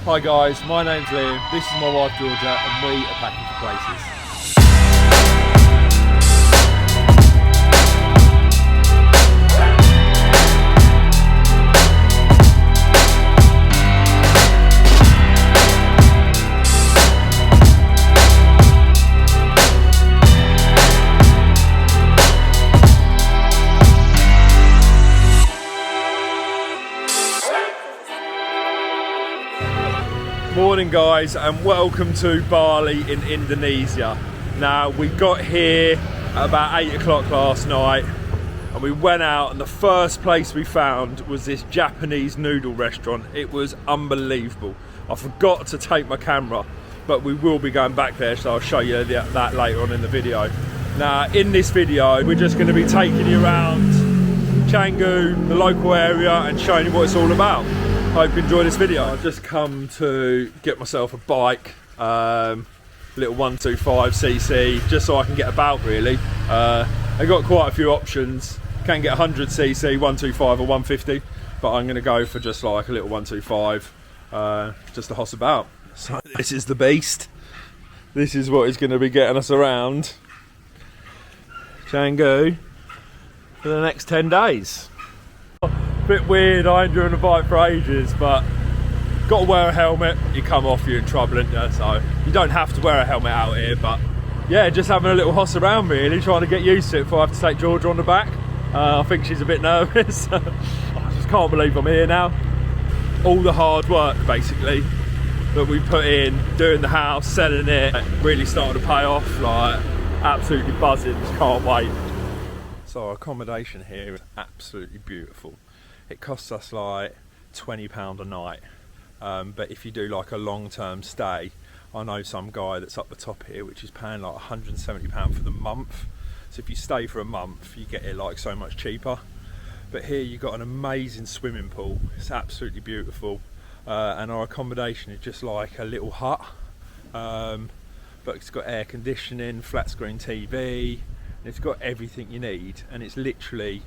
Hi guys, my name's Liam, this is my wife Georgia, and we are packing for places. Morning guys, and welcome to Bali in Indonesia. Now we got here at about 8 o'clock last night and we went out, and the first place we found was this Japanese noodle restaurant. It was unbelievable. I forgot to take my camera, but we will be going back there, so I'll show you that later on in the video. Now in this video we're just going to be taking you around Canggu, the local area, and showing you what it's all about. Hope you enjoy this video. I've just come to get myself a bike, little 125cc, just so I can get about really. I got quite a few options. Can get 100cc, 125 or 150, but I'm going to go for just like a little 125, just to hoss about. So this is the beast. This is what is going to be getting us around Canggu for the next 10 days. Bit weird, I ain't driven a bike for ages, but got to wear a helmet. You come off, you're in trouble, ain't you? So you don't have to wear a helmet out here, but yeah, just having a little hoss around really, trying to get used to it before I have to take Georgia on the back. I think she's a bit nervous. I just can't believe I'm here now. All the hard work basically that we put in, doing the house, selling it, really started to pay off, like absolutely buzzing, just can't wait. So our accommodation here is absolutely beautiful. It costs us like £20 a night, but if you do like a long-term stay, I know some guy that's up the top here which is paying like £170 for the month. So if you stay for a month you get it like so much cheaper. But here you've got an amazing swimming pool, it's absolutely beautiful, and our accommodation is just like a little hut, but it's got air conditioning, flat screen TV, it's got everything you need, and it's literally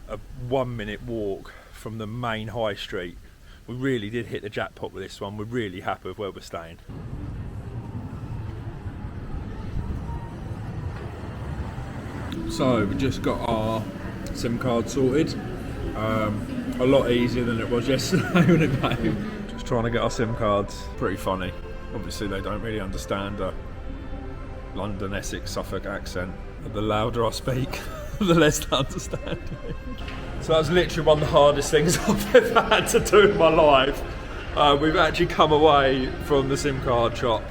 a 1-minute walk from the main high street. We really did hit the jackpot with this one. We're really happy with where we're staying. So we just got our SIM card sorted. A lot easier than it was yesterday when it came. Just trying to get our SIM cards. Pretty funny. Obviously they don't really understand a London, Essex, Suffolk accent. The louder I speak, the less they understand. So that was literally one of the hardest things I've ever had to do in my life. We've actually come away from the SIM card shop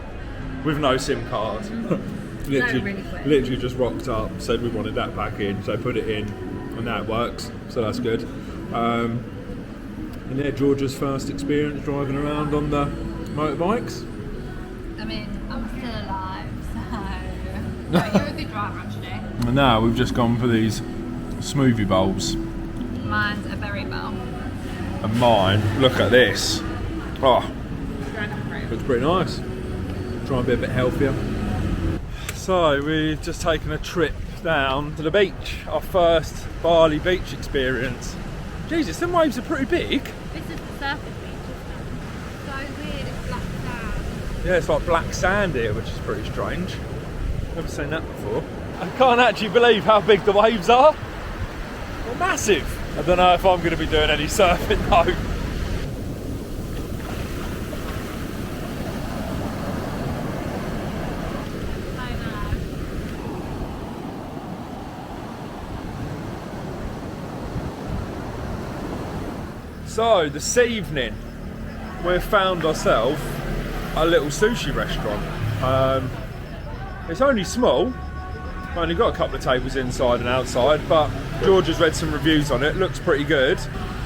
with no SIM card. literally just rocked up, said we wanted that back in, so put it in, and now it works, so that's good. And yeah, Georgia's first experience driving around on the motorbikes. I mean, I'm still alive, so you're a good driver actually. And now we've just gone for these smoothie bowls. Mine's a berry bowl. And mine, look at this. Oh, looks pretty nice. Try and be a bit healthier. So we've just taken a trip down to the beach. Our first Bali beach experience. Jesus, them waves are pretty big. This is the surface beach, isn't it? So weird, it's black sand. Yeah, it's like black sand here, which is pretty strange. Never seen that before. I can't actually believe how big the waves are. They're massive. I don't know if I'm going to be doing any surfing though. So this evening we've found ourselves a little sushi restaurant. It's only small. We've only got a couple of tables inside and outside, but George has read some reviews on it, looks pretty good.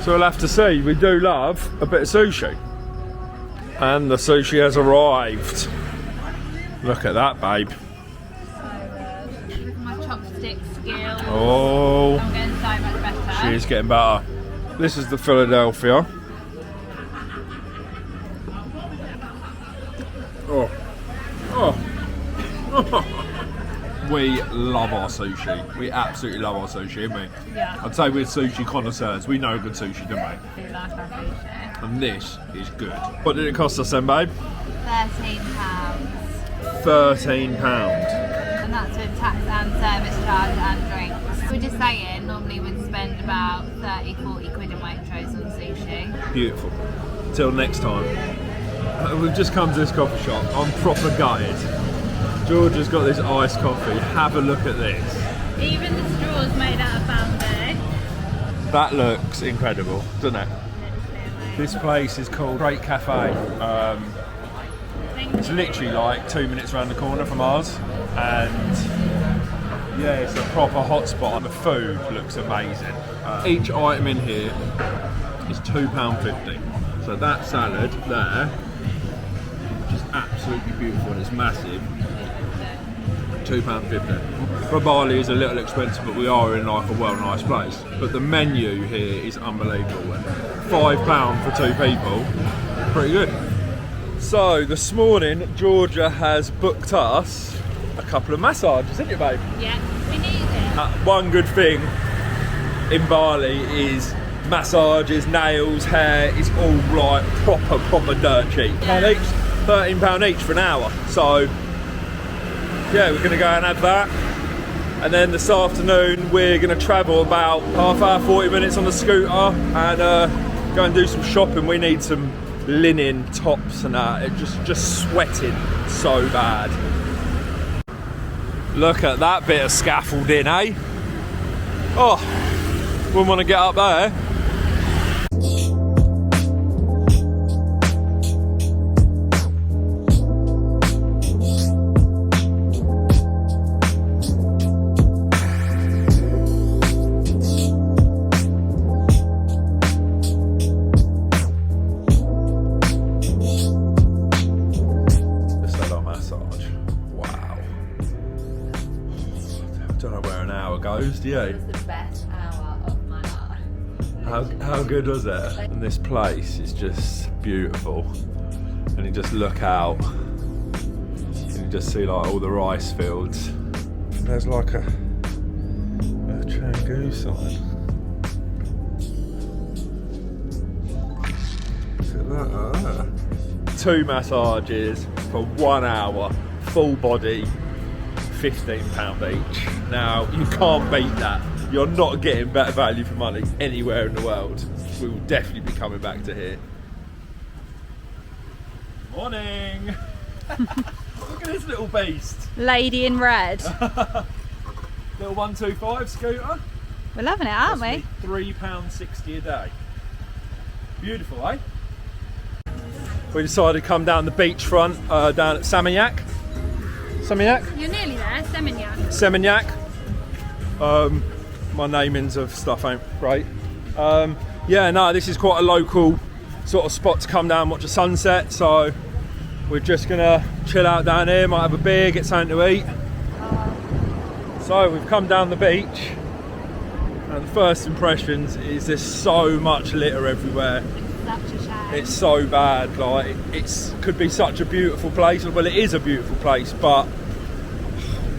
So we'll have to see. We do love a bit of sushi. And the sushi has arrived. Look at that, babe. So good. Look at my chopstick skills. Oh, I'm getting so much better. she's getting better. This is the Philadelphia. Oh. Oh. We love our sushi. We absolutely love our sushi, don't we? Yeah. I'd say we're sushi connoisseurs. We know good sushi, don't we? We like our sushi. And this is good. What did it cost us then, babe? £13. £13. And that's with tax and service charge and drinks. We're just saying, normally we'd spend about 30-40 quid in Waitrose on sushi. Beautiful. Till next time. We've just come to this coffee shop. I'm proper gutted. Georgia's got this iced coffee. Have a look at this. Even the straw's made out of bamboo. That looks incredible, doesn't it? This place is called Great Cafe. It's literally like 2 minutes around the corner from ours, and yeah, it's a proper hotspot. And the food looks amazing. Each item in here is £2.50. So that salad there, which is absolutely beautiful and it's massive, £2.50. For Bali is a little expensive, but we are in like a well nice place. But the menu here is unbelievable. £5 for 2 people, pretty good. So this morning, Georgia has booked us a couple of massages, didn't you, babe? Yeah, we need it. One good thing in Bali is massages, nails, hair, it's all like proper dirt cheap. Yeah. £13 each for an hour. So yeah, we're gonna go and have that. And then this afternoon we're gonna travel about half hour, 40 minutes on the scooter and go and do some shopping. We need some linen tops and that. It's just sweating so bad. Look at that bit of scaffolding, eh? Oh, wouldn't want to get up there. Do you? It was the best hour of my life. How good was it? And this place is just beautiful. And you just look out and you just see like all the rice fields. There's like a Canggu sign. Look at that. 2 massages for 1 hour, full body. £15 each. Now, you can't beat that. You're not getting better value for money anywhere in the world. We will definitely be coming back to here. Morning! Look at this little beast. Lady in red. Little 125 scooter. We're loving it, aren't we? £3.60 a day. Beautiful, eh? We decided to come down the beachfront down at Seminyak. Seminyak? You're nearly there, Seminyak. Seminyak. My namings of stuff ain't great. Yeah, no, this is quite a local sort of spot to come down and watch a sunset, so we're just gonna chill out down here, might have a beer, get something to eat. So we've come down the beach, and the first impressions is there's so much litter everywhere. Such a shame. It's so bad, like it could be such a beautiful place. Well, it is a beautiful place, but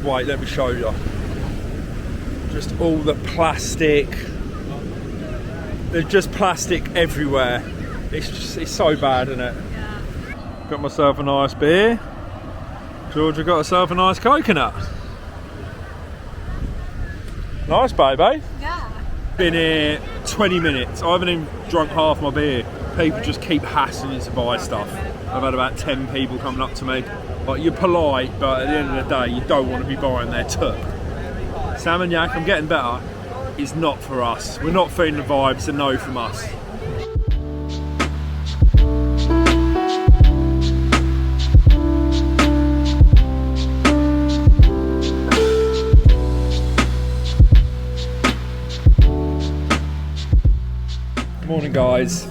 wait, let me show you. Just all the plastic. There's just plastic everywhere. It's so bad, isn't it? Yeah. Got myself a nice beer. Georgia got herself a nice coconut. Nice, baby. Yeah. Been here 20 minutes. I haven't even drunk half my beer. People just keep hassling you to buy stuff. I've had about 10 people coming up to me. Like, you're polite, but at the end of the day, you don't want to be buying their took. Seminyak, I'm getting better, is not for us. We're not feeling the vibes, a no from us. Morning, guys.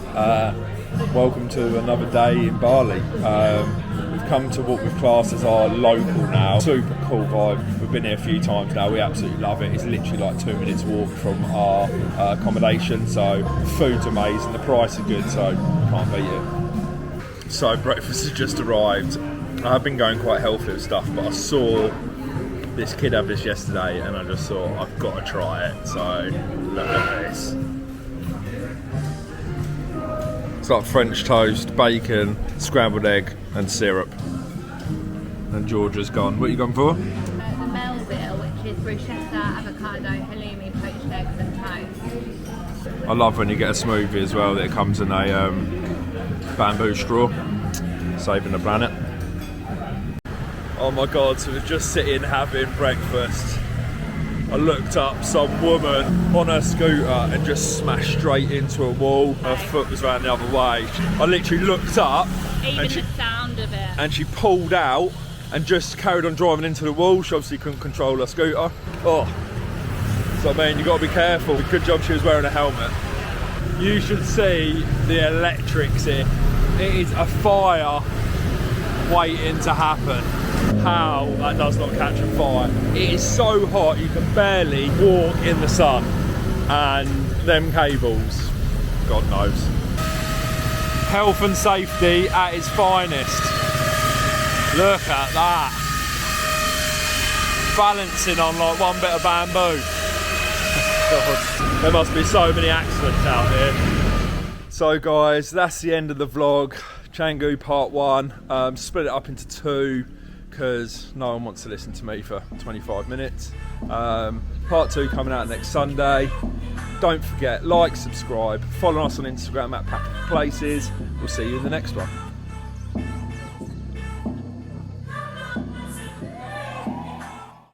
Welcome to another day in Bali. We've come to what we've classed as our local now. Super cool vibe. We've been here a few times now. We absolutely love it. It's literally like 2 minutes walk from our accommodation. So food's amazing. The price is good, so can't beat it. So breakfast has just arrived. I've been going quite healthy with stuff, but I saw this kid have this yesterday, and I just thought I've got to try it. So look at this. got French toast, bacon, scrambled egg and syrup. And Georgia's gone. What are you gone for? The Melville, which is bruschetta, avocado, halloumi, poached eggs and toast. I love when you get a smoothie as well that it comes in a bamboo straw, saving the planet. Oh my god, so we're just sitting having breakfast. I looked up, some woman on her scooter and just smashed straight into a wall. Her foot was round the other way. I literally looked up Even the sound of it. and she pulled out and just carried on driving into the wall. She obviously couldn't control her scooter. Oh, so I mean, you got to be careful. Good job she was wearing a helmet. You should see the electrics here. It is a fire waiting to happen. How that does not catch a fire. It is so hot you can barely walk in the sun. And them cables, God knows. Health and safety at its finest. Look at that. Balancing on like one bit of bamboo. God, there must be so many accidents out here. So guys, that's the end of the vlog. Canggu part 1. Split it up into 2 because no one wants to listen to me for 25 minutes. Part 2 coming out next Sunday. Don't forget, like, subscribe, follow us on Instagram at Pack Places. We'll see you in the next one.